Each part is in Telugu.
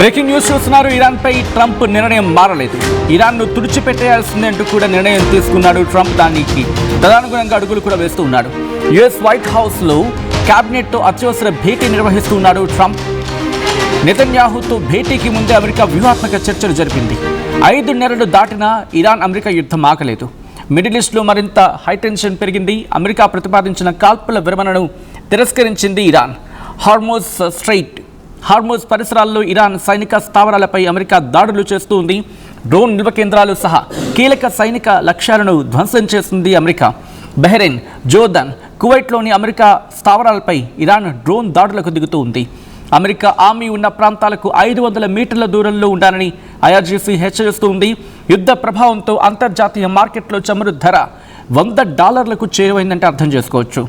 బ్రేకింగ్ న్యూస్ చూస్తున్నారు. ఇరాన్పై ట్రంప్ నిర్ణయం మారలేదు. ఇరాన్ను తుడిచిపెట్టేయాల్సిందే అంటూ కూడా నిర్ణయం తీసుకున్నాడు ట్రంప్. దానికి తదనుగుణంగా అడుగులు కూడా వేస్తూ ఉన్నాడు. యుఎస్ వైట్ హౌస్లో క్యాబినెట్తో అత్యవసర భేటీ నిర్వహిస్తున్నాడు ట్రంప్. నెతన్యాహుతో భేటీకి ముందే అమెరికా వ్యూహాత్మక చర్చలు జరిపింది. 5 నెలలు దాటినా ఇరాన్ అమెరికా యుద్ధం ఆగలేదు. మిడిల్ ఈస్ట్లో మరింత హైటెన్షన్ పెరిగింది. అమెరికా ప్రతిపాదించిన కాల్పుల విరమణను తిరస్కరించింది ఇరాన్. హార్మోజ్ పరిసరాల్లో ఇరాన్ సైనిక స్థావరాలపై అమెరికా దాడులు చేస్తూ ఉంది. డ్రోన్ నిల్వ కేంద్రాలు సహా కీలక సైనిక లక్ష్యాలను ధ్వంసం చేస్తుంది అమెరికా. బహ్రెయిన్, జోర్దాన్, కువైట్లోని అమెరికా స్థావరాలపై ఇరాన్ డ్రోన్ దాడులకు దిగుతూ ఉంది. అమెరికా ఆర్మీ ఉన్న ప్రాంతాలకు 500 మీటర్ల దూరంలో ఉండాలని ఐఆర్జీసీ హెచ్చరిస్తూ ఉంది. యుద్ధ ప్రభావంతో అంతర్జాతీయ మార్కెట్లో చమురు ధర $100కు చేరువైందంటే అర్థం చేసుకోవచ్చు.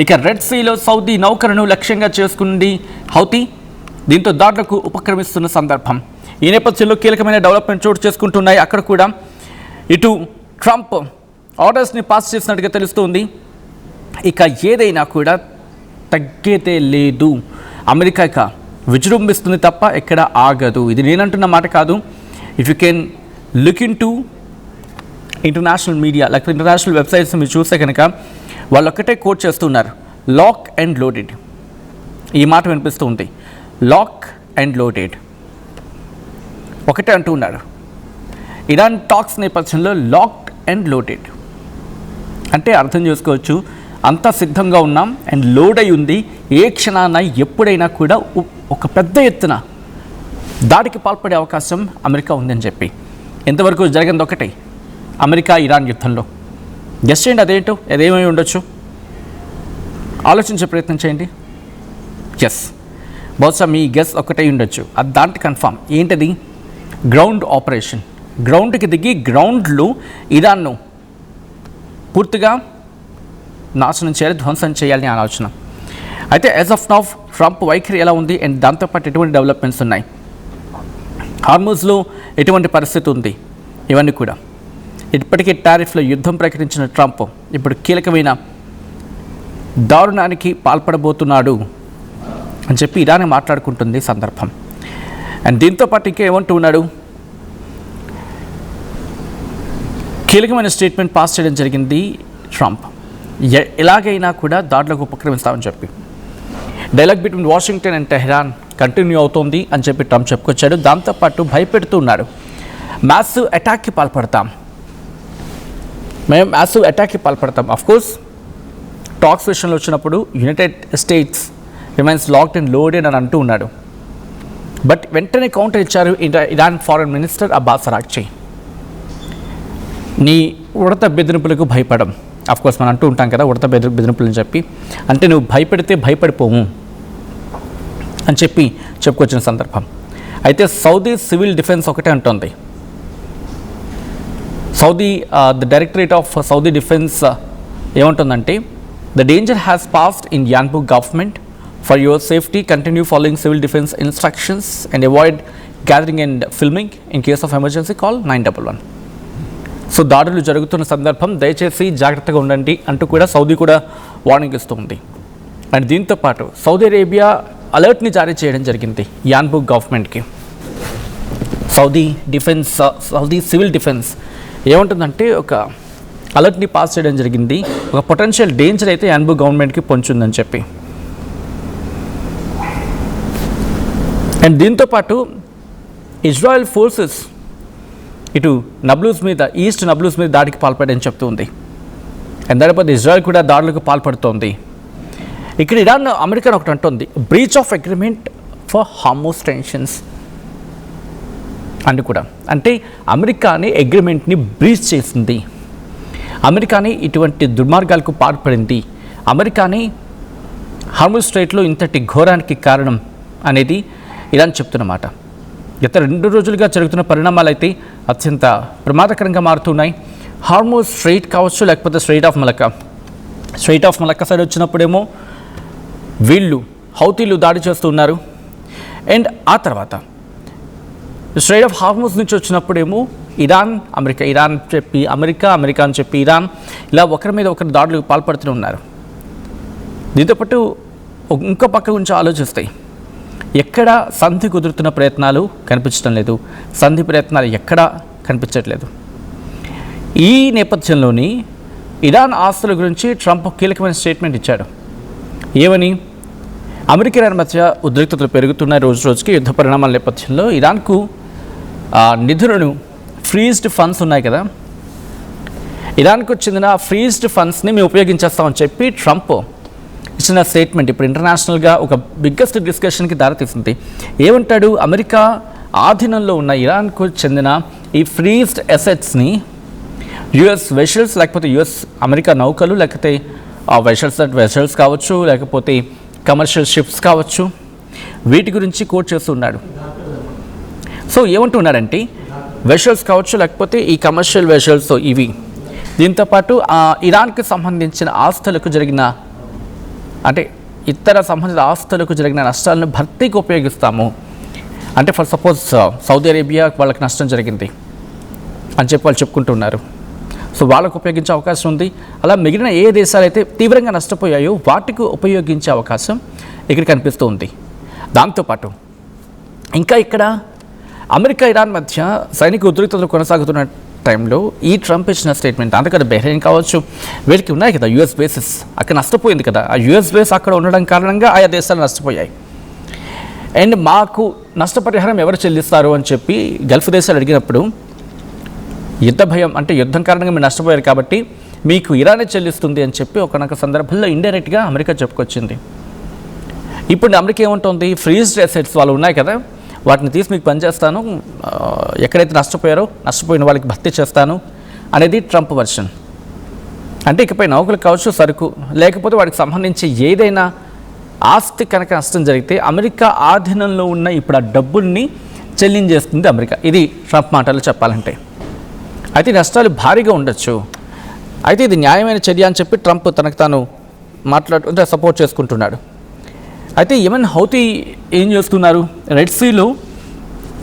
ఇక రెడ్ సీలో సౌదీ నౌకలను లక్ష్యంగా చేసుకుంది హౌతీ. దీంతో దాడులకు ఉపక్రమిస్తున్న సందర్భం. ఈ నేపథ్యంలో కీలకమైన డెవలప్మెంట్ చోటు చేసుకుంటున్నాయి. అక్కడ కూడా ఇటు ట్రంప్ ఆర్డర్స్ని పాస్ చేసినట్టుగా తెలుస్తుంది. ఇక ఏదైనా కూడా తగ్గేదే లేదు. అమెరికా ఇక విజృంభిస్తుంది తప్ప ఎక్కడ ఆగదు. ఇది నేనంటున్న మాట కాదు. If you can look in to international media లేకపోతే ఇంటర్నేషనల్ వెబ్సైట్స్ మీరు చూస్తే కనుక వాళ్ళు ఒక్కటే కోట్ చేస్తున్నారు, లాక్ అండ్ లోడెడ్. ఈ మాట వినిపిస్తూ ఉంది, లాక్ అండ్ లోడెడ్ ఒకటే అంటూ ఉన్నారు. ఇరాన్ టాక్స్ నేపథ్యంలో లాక్డ్ అండ్ లోడెడ్ అంటే అర్థం చేసుకోవచ్చు, అంతా సిద్ధంగా ఉన్నాం అండ్ లోడ్ అయి ఉంది. ఏ క్షణాన ఎప్పుడైనా కూడా ఒక పెద్ద ఎత్తున దాడికి పాల్పడే అవకాశం అమెరికా ఉందని చెప్పి. ఎంతవరకు జరిగింది ఒకటే, అమెరికా ఇరాన్ యుద్ధంలో. గెస్ చేయండి అదేంటో, అదేమై ఉండొచ్చు, ఆలోచించే ప్రయత్నం చేయండి. ఎస్, బహుశా మీ గెస్ ఒకటే ఉండొచ్చు. అది దాంట్లో కన్ఫామ్. ఏంటది? Ground operation. గ్రౌండ్కి దిగి గ్రౌండ్లో ఇరాన్ను పూర్తిగా నాశనం చేయాలి, ధ్వంసం చేయాలని ఆలోచన. అయితే యాజ్ ఆఫ్ నౌ ట్రంప్ వైఖరి ఎలా ఉంది అండ్ దాంతోపాటు ఎటువంటి డెవలప్మెంట్స్ ఉన్నాయి, హార్మూజ్లో ఎటువంటి పరిస్థితి ఉంది, ఇవన్నీ కూడా. ఇప్పటికే టారిఫ్లో యుద్ధం ప్రకటించిన ట్రంప్ ఇప్పుడు కీలకమైన దారుణానికి పాల్పడబోతున్నాడు అని చెప్పి ఇరానే మాట్లాడుకుంటుంది సందర్భం. అండ్ దీంతోపాటు ఇంకా ఏమంటూ ఉన్నాడు, కీలకమైన స్టేట్మెంట్ పాస్ చేయడం జరిగింది ట్రంప్. ఎలాగైనా కూడా దాడులకు ఉపక్రమిస్తామని చెప్పి. Dialogue between Washington and Tehran continue అవుతోంది అని చెప్పి ట్రంప్ చెప్పుకొచ్చాడు. దాంతోపాటు భయపెడుతూ ఉన్నాడు, మ్యాసివ్ అటాక్కి పాల్పడతాం, మేము మ్యాసివ్ అటాక్కి పాల్పడతాం. అఫ్కోర్స్ టాక్స్ విషయంలో వచ్చినప్పుడు United states remains locked and loaded అని అంటూ ఉన్నాడు. బట్ వెంటనే కౌంటర్ ఇచ్చారు Iran foreign minister Abbas Araghchi. నీ ఉడత బెదిరింపులకు భయపడం. అఫ్కోర్స్ మనం అంటూ ఉంటాం కదా ఉడత బెదిరింపులు అని చెప్పి, అంటే నువ్వు భయపెడితే భయపడిపోము అని చెప్పి చెప్పుకొచ్చిన సందర్భం. అయితే సౌదీ సివిల్ డిఫెన్స్ ఒకటే అంటుంది. The directorate of Saudi defence ఏమంటుందంటే, the danger has passed in Yanbu government. For your safety continue following civil defence instructions and avoid gathering and filming in case of emergency call 911. So దాడులు జరుగుతున్న సందర్భం దయచేసి జాగ్రత్తగా ఉండండి అంటూ కూడా సౌదీ కూడా వార్నింగ్ ఇస్తుంది. అండ్ దీంతోపాటు సౌదీ అరేబియా అలర్ట్ని జారీ చేయడం జరిగింది యాన్బు గవర్నమెంట్కి. సౌదీ సివిల్ డిఫెన్స్ ఏమంటుందంటే ఒక అలర్ట్ని పాస్ చేయడం జరిగింది, ఒక పొటెన్షియల్ డేంజర్ అయితే యాన్బు గవర్నమెంట్కి పొంచుందని చెప్పి. అండ్ దీంతోపాటు ఇజ్రాయెల్ ఫోర్సెస్ ఇటు నబ్లూస్ మీద, ఈస్ట్ నబ్లూస్ మీద దాడికి పాల్పడని చెప్తుంది. అండ్ దానిపై ఇజ్రాయెల్ కూడా దాడులకు పాల్పడుతోంది. ఇక్కడ ఇరాన్ అమెరికా ఒకటి అంటుంది, breach of agreement for Hormuz tensions అని కూడా. అంటే అమెరికాని అగ్రిమెంట్ని బ్రీచ్ చేసింది, అమెరికాని ఇటువంటి దుర్మార్గాలకు పాల్పడింది, అమెరికాని హార్మోజ్ స్ట్రైట్లో ఇంతటి ఘోరానికి కారణం అనేది ఇరాన్ చెప్తున్నమాట. గత 2 రోజులుగా జరుగుతున్న పరిణామాలు అయితే అత్యంత ప్రమాదకరంగా మారుతున్నాయి. హార్మోజ్ స్ట్రైట్ కావచ్చు, లేకపోతే స్ట్రైట్ ఆఫ్ మలక్కా సైడ్ వచ్చినప్పుడేమో వీళ్ళు హౌతీలు దాడి చేస్తున్నారు. అండ్ ఆ తర్వాత స్ట్రైట్ ఆఫ్ హార్మోజ్ నుంచి వచ్చినప్పుడేమో అమెరికా అని చెప్పి ఇరాన్ ఇలా ఒకరి మీద ఒకరు దాడులకు పాల్పడుతూ ఉన్నారు. దీంతోపాటు ఇంకో పక్క గురించి ఆలోచిస్తాయి, ఎక్కడా సంధి కుదురుతున్న ప్రయత్నాలు కనిపించడం లేదు, సంధి ప్రయత్నాలు ఎక్కడా కనిపించట్లేదు. ఈ నేపథ్యంలోని ఇరాన్ ఆస్తుల గురించి ట్రంప్ కీలకమైన స్టేట్మెంట్ ఇచ్చాడు. ఏమని? అమెరికా ఇరాన్ మధ్య ఉద్రిక్తతలు పెరుగుతున్నాయి రోజు రోజుకి. యుద్ధ పరిణామాల నేపథ్యంలో ఇరాన్కు నిధులను ఫ్రీజ్డ్ ఫండ్స్ ఉన్నాయి కదా, ఇరాన్కు చెందిన ఫ్రీజ్డ్ ఫండ్స్ని మేము ఉపయోగించేస్తామని చెప్పి ట్రంప్ ఇచ్చిన స్టేట్మెంట్ ఇప్పుడు ఇంటర్నేషనల్గా ఒక బిగ్గెస్ట్ డిస్కషన్కి దారితీసింది. ఏమంటాడు? అమెరికా ఆధీనంలో ఉన్న ఇరాన్కు చెందిన ఈ ఫ్రీజ్డ్ అసెట్స్ని యుఎస్ వెషల్స్, లేకపోతే యుఎస్ అమెరికా నౌకలు, లేకపోతే వెషల్స్ కావచ్చు, లేకపోతే కమర్షియల్ షిప్స్ కావచ్చు, వీటి గురించి కోట్ చేస్తున్నాడు. సో ఏమంటున్నాడంటే వెషల్స్ కావచ్చు, లేకపోతే ఈ కమర్షియల్ వెషల్స్ ఇవి, దీంతోపాటు ఇరాన్కి సంబంధించిన ఆస్తులకు జరిగిన అంటే ఇతర సంబంధిత ఆస్తులకు జరిగిన నష్టాలను భర్తీకి ఉపయోగిస్తాము. అంటే ఫర్ సపోజ్ సౌదీ అరేబియా వాళ్ళకి నష్టం జరిగింది అని చెప్పి వాళ్ళు చెప్పుకుంటున్నారు. సో వాళ్ళకు ఉపయోగించే అవకాశం ఉంది. అలా మిగిలిన ఏ దేశాలు అయితే తీవ్రంగా నష్టపోయాయో వాటికి ఉపయోగించే అవకాశం ఇక్కడ కనిపిస్తూ ఉంది. దాంతోపాటు ఇంకా ఇక్కడ అమెరికా ఇరాన్ మధ్య సైనిక ఉద్రిక్తతలు కొనసాగుతున్న టైంలో ఈ ట్రంప్ ఇచ్చిన స్టేట్మెంట్, అందుకని బెహ్రెయిన్ కావచ్చు, వీటికి ఉన్నాయి కదా యుఎస్ బేసెస్, అక్కడ నష్టపోయింది కదా, ఆ యుఎస్ బేస్ అక్కడ ఉండడం కారణంగా ఆయా దేశాలు నష్టపోయాయి. అండ్ మాకు నష్టపరిహారం ఎవరు చెల్లిస్తారు అని చెప్పి గల్ఫ్ దేశాలు అడిగినప్పుడు యుద్ధ భయం, అంటే యుద్ధం కారణంగా మీరు నష్టపోయారు కాబట్టి మీకు ఇరానే చెల్లిస్తుంది అని చెప్పి ఒకనొక సందర్భంలో ఇండైరెక్ట్గా అమెరికా చెప్పుకొచ్చింది. ఇప్పుడు అమెరికా ఏముంటుంది? ఫ్రీజ్డ్ అసెట్స్ వాళ్ళు ఉన్నాయి కదా, వాటిని తీసి మీకు పనిచేస్తాను, ఎక్కడైతే నష్టపోయిన వాళ్ళకి భర్తీ చేస్తాను అనేది ట్రంప్ వర్షన్. అంటే ఇకపై నౌకలు కావచ్చు, సరుకు, లేకపోతే వాటికి సంబంధించి ఏదైనా ఆస్తి కనుక నష్టం జరిగితే అమెరికా ఆధీనంలో ఉన్న ఇప్పుడు ఆ డబ్బుల్ని చెల్లించేస్తుంది అమెరికా. ఇది ట్రంప్ మాటలు చెప్పాలంటే. అయితే నష్టాలు భారీగా ఉండొచ్చు, అయితే ఇది న్యాయమైన చర్య అని చెప్పి ట్రంప్ తనకు తాను సపోర్ట్ చేసుకుంటున్నాడు. అయితే యెమెన్ హౌతీ ఏం చేస్తున్నారు? రెడ్ సీలో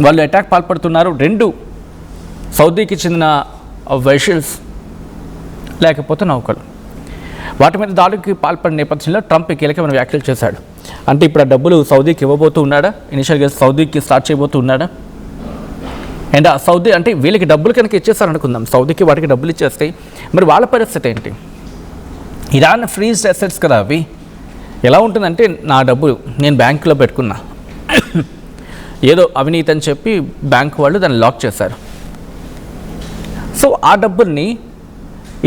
వాళ్ళు అటాక్ పాల్పడుతున్నారు. 2 సౌదీకి చెందిన వెషల్స్ లేకపోతే నౌకలు, వాటి మీద దాడికి పాల్పడిన నేపథ్యంలో ట్రంప్ కీలకమైన వ్యాఖ్యలు చేశాడు. అంటే ఇప్పుడు ఆ డబ్బులు సౌదీకి ఇవ్వబోతూ ఉన్నాడా? ఇనిషియల్గా సౌదీకి స్టార్ట్ చేయబోతూ ఉన్నాడా? అండ్ ఆ సౌదీ అంటే వీళ్ళకి డబ్బులు కనుక ఇచ్చేస్తారనుకుందాం, సౌదీకి వాటికి డబ్బులు ఇచ్చేస్తే మరి వాళ్ళ పరిస్థితి ఏంటి? ఇరాన్ ఫ్రీజ్డ్ అసెట్స్ కదా అవి. ఎలా ఉంటుందంటే నా డబ్బులు నేను బ్యాంకులో పెట్టుకున్నా, ఏదో అవినీతి అని చెప్పి బ్యాంకు వాళ్ళు దాన్ని లాక్ చేశారు. సో ఆ డబ్బుల్ని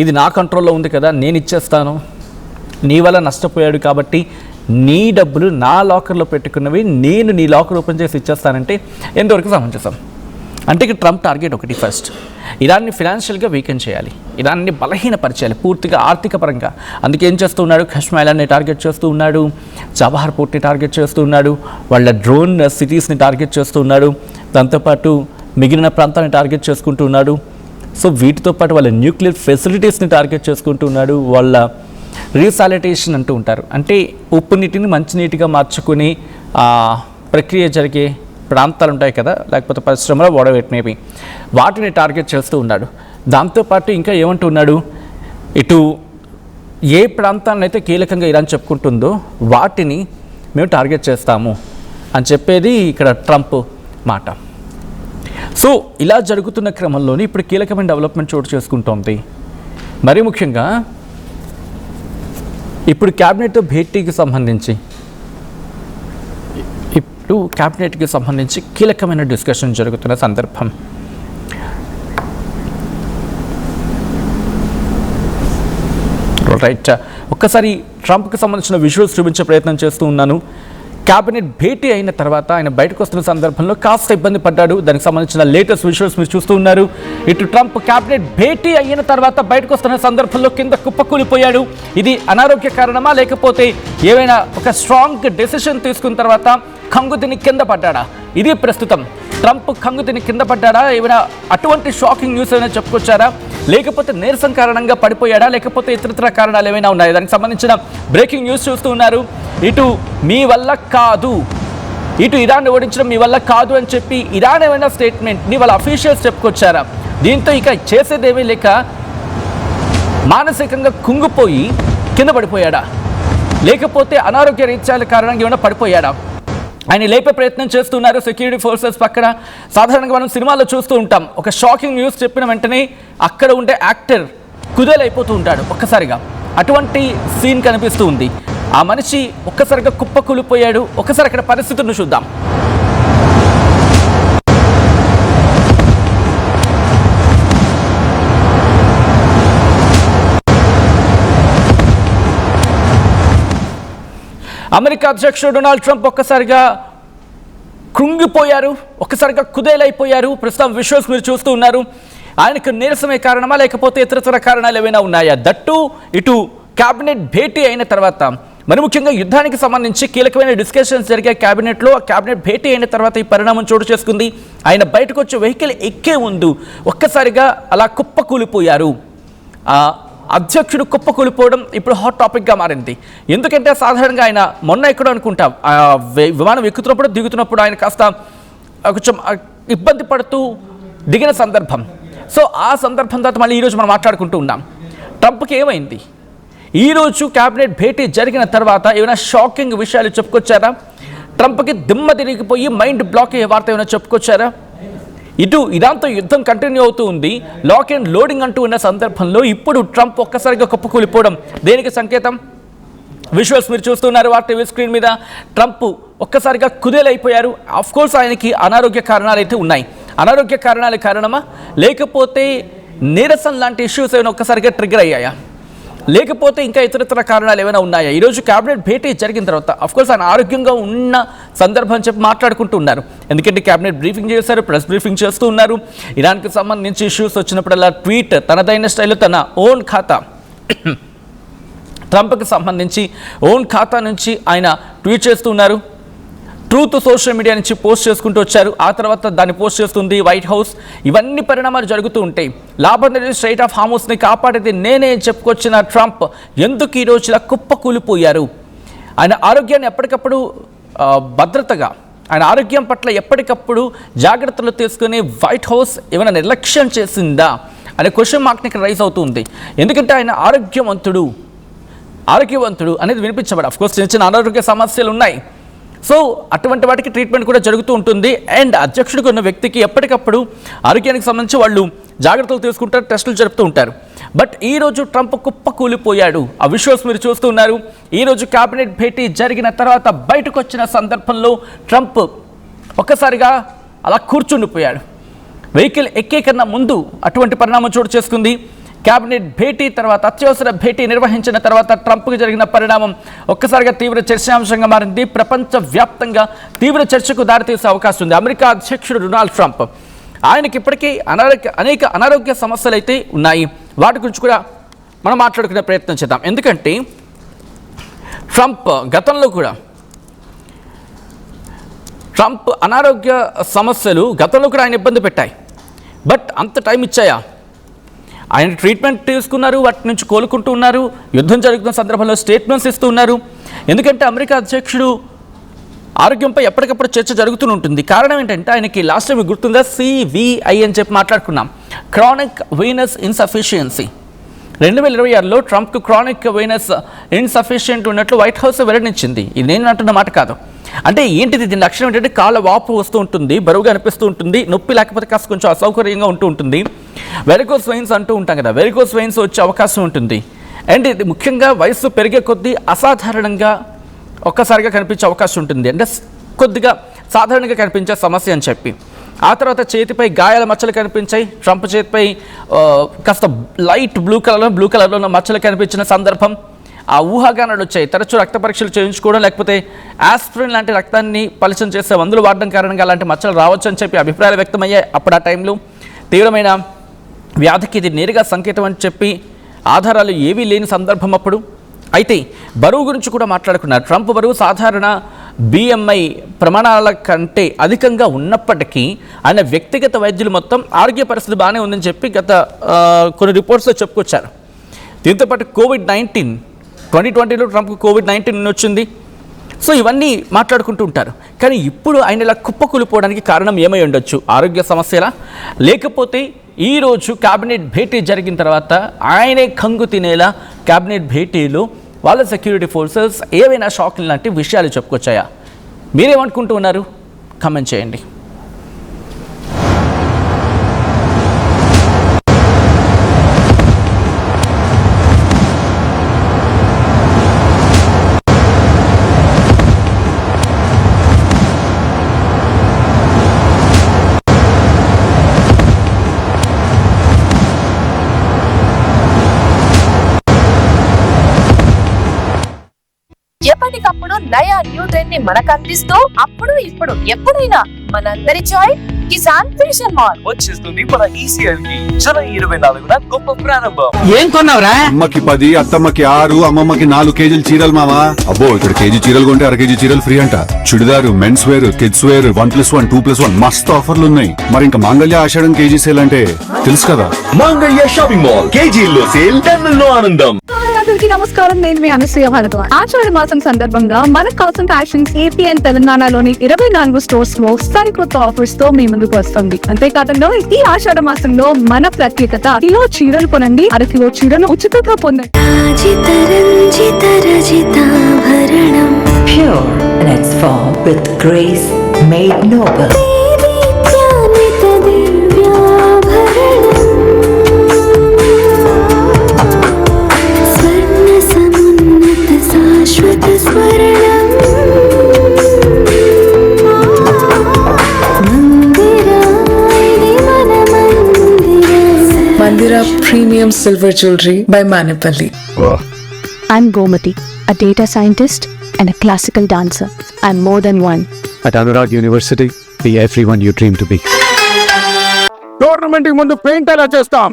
ఇది నా కంట్రోల్లో ఉంది కదా, నేను ఇచ్చేస్తాను, నీ వల్ల నష్టపోయాడు కాబట్టి నీ డబ్బులు నా లాకర్లో పెట్టుకున్నవి నేను నీ లాకర్ ఓపెన్ చేసి ఇచ్చేస్తానంటే ఎంతవరకు సమంజసం? అంటే ఇక ట్రంప్ టార్గెట్ ఒకటి, ఫస్ట్ ఇరాన్ని ఫినాన్షియల్గా వీకెండ్ చేయాలి, ఇరాన్ని బలహీనపరచాలి పూర్తిగా ఆర్థిక పరంగా. అందుకే ఏం చేస్తూ ఉన్నాడు? కశ్మీర్ ఐలాండ్ని టార్గెట్ చేస్తూ ఉన్నాడు, చబహార్ పోర్ట్ని టార్గెట్ చేస్తూ ఉన్నాడు, వాళ్ళ డ్రోన్ సిటీస్ని టార్గెట్ చేస్తూ ఉన్నాడు, దాంతోపాటు మిగిలిన ప్రాంతాన్ని టార్గెట్ చేసుకుంటూ ఉన్నాడు. సో వీటితో పాటు వాళ్ళ న్యూక్లియర్ ఫెసిలిటీస్ని టార్గెట్ చేసుకుంటూ ఉన్నాడు. వాళ్ళ రీసాలిటేషన్ అంటూ ఉంటారు, అంటే ఉప్పు నీటిని మంచినీటిగా మార్చుకుని ప్రక్రియ జరిగే ప్రాంతాలు ఉంటాయి కదా, లేకపోతే పరిశ్రమలో ఓడబెట్టినవి, వాటిని టార్గెట్ చేస్తూ ఉన్నాడు. దాంతోపాటు ఇంకా ఏమంటున్నాడు? ఇటు ఏ ప్రాంతాలను అయితే కీలకంగా ఇరాన్ చెప్పుకుంటుందో వాటిని మేము టార్గెట్ చేస్తాము అని చెప్పేది ఇక్కడ ట్రంప్ మాట. సో ఇలా జరుగుతున్న క్రమంలోనే ఇప్పుడు కీలకమైన డెవలప్మెంట్ చోటు చేసుకుంటోంది. మరీ ముఖ్యంగా ఇప్పుడు క్యాబినెట్ భేటీకి సంబంధించి క్యాబినెట్కి సంబంధించి కీలకమైన డిస్కషన్ జరుగుతున్న సందర్భం. రైట్, ఒక్కసారి ట్రంప్కి సంబంధించిన విజువల్స్ చూపించే ప్రయత్నం చేస్తూ ఉన్నాను. క్యాబినెట్ భేటీ అయిన తర్వాత ఆయన బయటకు వస్తున్న సందర్భంలో కాస్త ఇబ్బంది పడ్డాడు. దానికి సంబంధించిన లేటెస్ట్ విజువల్స్ మీరు చూస్తూ ఉన్నారు. ఇటు ట్రంప్ క్యాబినెట్ భేటీ అయిన తర్వాత బయటకు వస్తున్న సందర్భంలో కింద కుప్పకూలిపోయాడు. ఇది అనారోగ్య కారణమా, లేకపోతే ఏవైనా ఒక స్ట్రాంగ్ డెసిషన్ తీసుకున్న తర్వాత కంగుతిని కింద పడ్డాడా? ఇది ప్రస్తుతం. ట్రంప్ కంగుతిని కింద పడ్డాడా? ఏమైనా అటువంటి షాకింగ్ న్యూస్ ఏమైనా చెప్పుకొచ్చారా? లేకపోతే నీరసం కారణంగా పడిపోయాడా? లేకపోతే ఇతరత్ర కారణాలు ఏమైనా ఉన్నాయా? దానికి సంబంధించిన బ్రేకింగ్ న్యూస్ చూస్తూ ఉన్నారు. ఇటు మీ వల్ల కాదు, ఇటు ఇరాన్ ఓడించడం మీ వల్ల కాదు అని చెప్పి ఇరాన్ ఏమైనా స్టేట్మెంట్ని వాళ్ళ అఫీషియల్స్ చెప్పుకొచ్చారా? దీంతో ఇక చేసేదేమీ లేక మానసికంగా కుంగిపోయి కింద పడిపోయాడా? లేకపోతే అనారోగ్య రీత్యాల కారణంగా ఏమైనా పడిపోయాడా? ఆయన లేపే ప్రయత్నం చేస్తున్నారు సెక్యూరిటీ ఫోర్సెస్ పక్కన. సాధారణంగా మనం సినిమాల్లో చూస్తూ ఉంటాం, ఒక షాకింగ్ న్యూస్ చెప్పిన వెంటనే అక్కడ ఉండే యాక్టర్ కుదేలైపోతూ ఉంటాడు ఒక్కసారిగా. అటువంటి సీన్ కనిపిస్తూ ఉంది. ఆ మనిషి ఒక్కసారిగా కుప్పకూలిపోయాడు. ఒక్కసారి అక్కడ పరిస్థితులను చూద్దాం. అమెరికా అధ్యక్షుడు డొనాల్డ్ ట్రంప్ ఒక్కసారిగా కృంగిపోయారు, ఒక్కసారిగా కుదేలైపోయారు. ప్రస్తుతం విజువల్స్ మీరు చూస్తూ ఉన్నారు. ఆయనకు నీరసమే కారణమా లేకపోతే ఇతరతర కారణాలు ఏమైనా ఉన్నాయా? దట్టు ఇటు క్యాబినెట్ భేటీ అయిన తర్వాత, మరి ముఖ్యంగా యుద్ధానికి సంబంధించి కీలకమైన డిస్కషన్స్ జరిగే క్యాబినెట్లో. ఆ క్యాబినెట్ భేటీ అయిన తర్వాత ఈ పరిణామం చోటు చేసుకుంది. ఆయన బయటకు వచ్చే వెహికల్ ఎక్కే ముందు ఒక్కసారిగా అలా కుప్పకూలిపోయారు. అధ్యక్షుడు కుప్పకూలిపోవడం ఇప్పుడు హాట్ టాపిక్గా మారింది. ఎందుకంటే సాధారణంగా ఆయన మొన్న ఎక్కడో అనుకుంటా విమానం ఎక్కుతున్నప్పుడు దిగుతున్నప్పుడు ఆయన కాస్త కొంచెం ఇబ్బంది పడుతూ దిగిన సందర్భం. సో ఆ సందర్భం తర్వాత మళ్ళీ ఈరోజు మనం మాట్లాడుకుంటూ ఉన్నాం. ట్రంప్కి ఏమైంది? ఈరోజు క్యాబినెట్ భేటీ జరిగిన తర్వాత ఏమైనా షాకింగ్ విషయాలు చెప్పుకొచ్చారా? ట్రంప్కి దిమ్మ తిరిగిపోయి మైండ్ బ్లాక్ అయ్యే వార్త ఏమైనా చెప్పుకొచ్చారా? ఇటు ఇరాన్తో యుద్ధం కంటిన్యూ అవుతూ ఉంది, లాక్ అండ్ లోడింగ్ అంటూ ఉన్న సందర్భంలో ఇప్పుడు ట్రంప్ ఒక్కసారిగా కుప్పకూలిపోవడం దేనికి సంకేతం? విజువల్స్ మీరు చూస్తున్నారు టీవీ స్క్రీన్ మీద. ట్రంప్ ఒక్కసారిగా కుదేలైపోయారు. ఆఫ్ కోర్స్ ఆయనకి అనారోగ్య కారణాలు అయితే ఉన్నాయి. అనారోగ్య కారణాల కారణమా లేకపోతే నీరసం లాంటి ఇష్యూస్ ఏమైనా ఒక్కసారిగా ట్రిగ్గర్ అయ్యాయా? లేకపోతే ఇంకా ఇతరతర కారణాలు ఏమైనా ఉన్నాయా? ఈరోజు క్యాబినెట్ భేటీ జరిగిన తర్వాత అఫ్కోర్స్ ఆయన ఆరోగ్యంగా ఉన్న సందర్భం చెప్పి మాట్లాడుకుంటూ ఉన్నారు. ఎందుకంటే క్యాబినెట్ బ్రీఫింగ్ చేశారు, ప్రెస్ బ్రీఫింగ్ చేస్తూ ఉన్నారు. ఇరాన్కి సంబంధించి ఇష్యూస్ వచ్చినప్పుడల్లా ట్వీట్ తనదైన స్టైల్లో తన ఓన్ ఖాతా ట్రంప్కి సంబంధించి ఓన్ ఖాతా నుంచి ఆయన ట్వీట్ చేస్తూ ఉన్నారు. ట్రూత్ సోషల్ మీడియా నుంచి పోస్ట్ చేసుకుంటూ వచ్చారు. ఆ తర్వాత దాన్ని పోస్ట్ చేస్తుంది వైట్ హౌస్. ఇవన్నీ పరిణామాలు జరుగుతూ ఉంటాయి. లాభం అనేది స్ట్రైట్ ఆఫ్ హార్మోస్ని కాపాడేది నేనే చెప్పుకొచ్చిన ట్రంప్ ఎందుకు ఈరోజు ఇలా కుప్పకూలిపోయారు? ఆయన ఆరోగ్యాన్ని ఎప్పటికప్పుడు భద్రతగా, ఆయన ఆరోగ్యం పట్ల ఎప్పటికప్పుడు జాగ్రత్తలు తీసుకుని వైట్ హౌస్ ఏమైనా నిర్లక్ష్యం చేసిందా అనే క్వశ్చన్ మార్క్ని ఇక్కడ రైజ్ అవుతుంది. ఎందుకంటే ఆయన ఆరోగ్యవంతుడు అనేది వినిపించబడి అఫ్కోర్స్ చిన్న చిన్న అనారోగ్య సమస్యలు ఉన్నాయి. సో అటువంటి వాటికి ట్రీట్మెంట్ కూడా జరుగుతూ ఉంటుంది. అండ్ అధ్యక్షుడికి ఉన్న వ్యక్తికి ఎప్పటికప్పుడు ఆరోగ్యానికి సంబంధించి వాళ్ళు జాగ్రత్తలు తీసుకుంటారు, టెస్టులు జరుపుతూ ఉంటారు. బట్ ఈరోజు ట్రంప్ కుప్పకూలిపోయాడు. ఆ విజువల్స్ మీరు చూస్తున్నారు. ఈరోజు క్యాబినెట్ భేటీ జరిగిన తర్వాత బయటకు వచ్చిన సందర్భంలో ట్రంప్ ఒక్కసారిగా అలా కూర్చుండిపోయాడు. వెహికల్ ఎక్కే కన్నా ముందు అటువంటి పరిణామం చోటు చేసుకుంది. క్యాబినెట్ భేటీ తర్వాత, అత్యవసర భేటీ నిర్వహించిన తర్వాత ట్రంప్కి జరిగిన పరిణామం ఒక్కసారిగా తీవ్ర చర్చాంశంగా మారింది. ప్రపంచవ్యాప్తంగా తీవ్ర చర్చకు దారితీసే అవకాశం ఉంది. అమెరికా అధ్యక్షుడు డొనాల్డ్ ట్రంప్, ఆయనకి ఇప్పటికీ అనేక అనారోగ్య సమస్యలు అయితే ఉన్నాయి. వాటి గురించి కూడా మనం మాట్లాడుకునే ప్రయత్నం చేద్దాం. ఎందుకంటే ట్రంప్ అనారోగ్య సమస్యలు గతంలో కూడా ఆయన ఇబ్బంది పెట్టాయి. బట్ అంత టైం ఇచ్చాయా? ఆయన ట్రీట్మెంట్ తీసుకున్నారు, వాటి నుంచి కోలుకుంటూ ఉన్నారు. యుద్ధం జరుగుతున్న సందర్భంలో స్టేట్మెంట్స్ ఇస్తూ ఉన్నారు. ఎందుకంటే అమెరికా అధ్యక్షుడు ఆరోగ్యంపై ఎప్పటికప్పుడు చర్చ జరుగుతూ ఉంటుంది. కారణం ఏంటంటే ఆయనకి లాస్ట్ టైం గుర్తుందా, CVI అని చెప్పి మాట్లాడుకున్నాం, క్రానిక్ వీనస్ ఇన్సఫిషియన్సీ. 2026లో ట్రంప్కు క్రానిక్ వీనస్ ఇన్సఫిషియెంట్ ఉన్నట్లు వైట్ హౌస్ వెల్లడించింది. ఇది నేను అంటున్న మాట కాదు. అంటే ఏంటిది? దీని లక్షణం ఏంటంటే కాళ్ళ వాపు వస్తూ ఉంటుంది, బరువుగా అనిపిస్తూ ఉంటుంది, నొప్పి లేకపోతే కాస్త కొంచెం అసౌకర్యంగా ఉంటూ ఉంటుంది. వెరికోస్ వెయిన్స్ అంటూ ఉంటాం కదా, వెరికోస్ వెయిన్స్ వచ్చే అవకాశం ఉంటుంది. అండ్ ఇది ముఖ్యంగా వయస్సు పెరిగే కొద్దీ అసాధారణంగా ఒక్కసారిగా కనిపించే అవకాశం ఉంటుంది. అంటే కొద్దిగా సాధారణంగా కనిపించే సమస్య అని చెప్పి. ఆ తర్వాత చేతిపై గాయాల మచ్చలు కనిపించాయి. ట్రంప్ చేతిపై కాస్త లైట్ బ్లూ కలర్లో ఉన్న మచ్చలు కనిపించిన సందర్భం. ఆ ఊహాగానాలు వచ్చాయి. తరచూ రక్త పరీక్షలు చేయించుకోవడం, లేకపోతే ఆస్పిరిన్ లాంటి రక్తాన్ని పలిచం చేసే మందులు వాడడం కారణంగా అలాంటి మచ్చలు రావచ్చు అని చెప్పి అభిప్రాయాలు వ్యక్తమయ్యాయి. అప్పుడు ఆ టైంలో తీవ్రమైన వ్యాధికి ఇది నేరుగా సంకేతం అని చెప్పి ఆధారాలు ఏవీ లేని సందర్భం అప్పుడు. అయితే బరువు గురించి కూడా మాట్లాడుకున్నారు. ట్రంప్ బరువు సాధారణ BMI ప్రమాణాల కంటే అధికంగా ఉన్నప్పటికీ ఆయన వ్యక్తిగత వైద్యులు మొత్తం ఆరోగ్య పరిస్థితి బాగానే ఉందని చెప్పి గత కొన్ని రిపోర్ట్స్లో చెప్పుకొచ్చారు. దీంతోపాటు COVID-19 2020లో ట్రంప్కు COVID-19 వచ్చింది. సో ఇవన్నీ మాట్లాడుకుంటూ ఉంటారు. కానీ ఇప్పుడు ఆయన ఇలా కుప్పకూలిపోవడానికి కారణం ఏమై ఉండొచ్చు? ఆరోగ్య సమస్యలా, లేకపోతే ఈరోజు క్యాబినెట్ భేటీ జరిగిన తర్వాత ఆయనే కంగు తినేలా క్యాబినెట్ భేటీలో వాళ్ళ సెక్యూరిటీ ఫోర్సెస్ ఏవైనా షాక్ లాంటి విషయాలు చెప్పుకొచ్చాయా? మీరేమనుకుంటూ ఉన్నారు? కామెంట్ చేయండి. ఎప్పటికప్పుడు నయా న్యూ ట్రెండ్ ని మనకు అందిస్తూ అప్పుడు ఇప్పుడు ఎప్పుడైనా మనందరి చాయిస్ కిసాన్ ఫ్యాషన్ మాల్ వచ్చేస్తుంది మన ఈసీఎల్ కి జూలై 24న గొప్ప ప్రారంభం. ఏం కొన్నావురా? అమ్మకి 10, అత్తమ్మకి 6, అమ్మమ్మకి 4 కేజీలు చీరలు మామా. అబ్బో ఇక్కడ కేజీ చీరలు కొంటే అర కేజీ చీరలు ఫ్రీ అంట. Churidar, men's wear, kids wear 1+1, 2+1 మస్తు ఆఫర్లు ఉన్నాయి. మరి ఇంకా మాంగళ్య ఆషాఢం కేజీ సేల్ అంటే తెలుసు కదా. మాంగళ్య షాపింగ్ మాల్ కేజీల్లో సేల్, టన్నుల్లో ఆనందం. అందరికీ నమస్కారం. నేను మీ అనసూయ భారద్వాజ్. ఆషాఢ మాసం సందర్భంగా మన కాసం ఫ్యాషన్స్ ఏపీ అండ్ తెలంగాణలోని 24 స్టోర్స్ లో సరికొత్త ఆఫర్స్ తో మీ ముందుకు వస్తుంది. అంతేకాకుండా ఈ ఆషాఢ మాసంలో మన ప్రత్యేకత కిలో చీరలు కొనండి, అర కిలో చీరలు ఉచితంగా పొందండి. Pure in its form with grace made noble. Mandira Premium Silver Jewelry by Manipali. I'm Gomati, a data scientist and a classical dancer. I'm more than one. At Anurag University, be everyone you dream to be. Tournament కి ముందు పెయింట్ ఎలా చేస్తాం?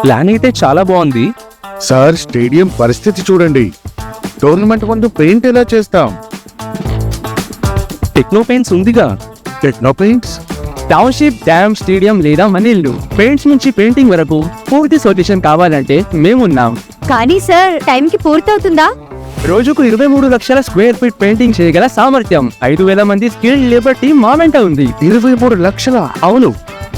ప్లాన్ అయితే చాలా బాగుంది సార్ స్టేడియం పరిస్థితి చూడండి. టోర్నమెంట్ ముందు పెయింట్ ఎలా చేస్తాం? టెక్నో పెయింట్స్ ఉందిగా. Techno paints, township, dam, stadium లేదా మనీళ్లు పెయింట్స్ నుంచి పెయింటింగ్ వరకు పూర్తి సొల్యూషన్ కావాలంటే మేమున్నాం. కానీ సార్, టైం కి పూర్తవుతుందా? రోజుకు 23 లక్షల స్క్వేర్ ఫీట్ పెయింటింగ్ చేయగల సామర్థ్యం, 5,000 మంది స్కిల్డ్ లేబర్ టీమ్ మా వెంట ఉంది. 23 లక్షల? అవును,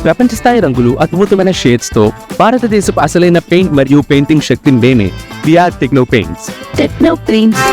ప్రపంచ స్థాయి రంగులు, అద్భుతమైన షేడ్స్ తో భారతదేశపు అసలైన పెయింట్ మరియు పెయింటింగ్ శక్తిని మేమే. VR Techno Paints. Techno paints.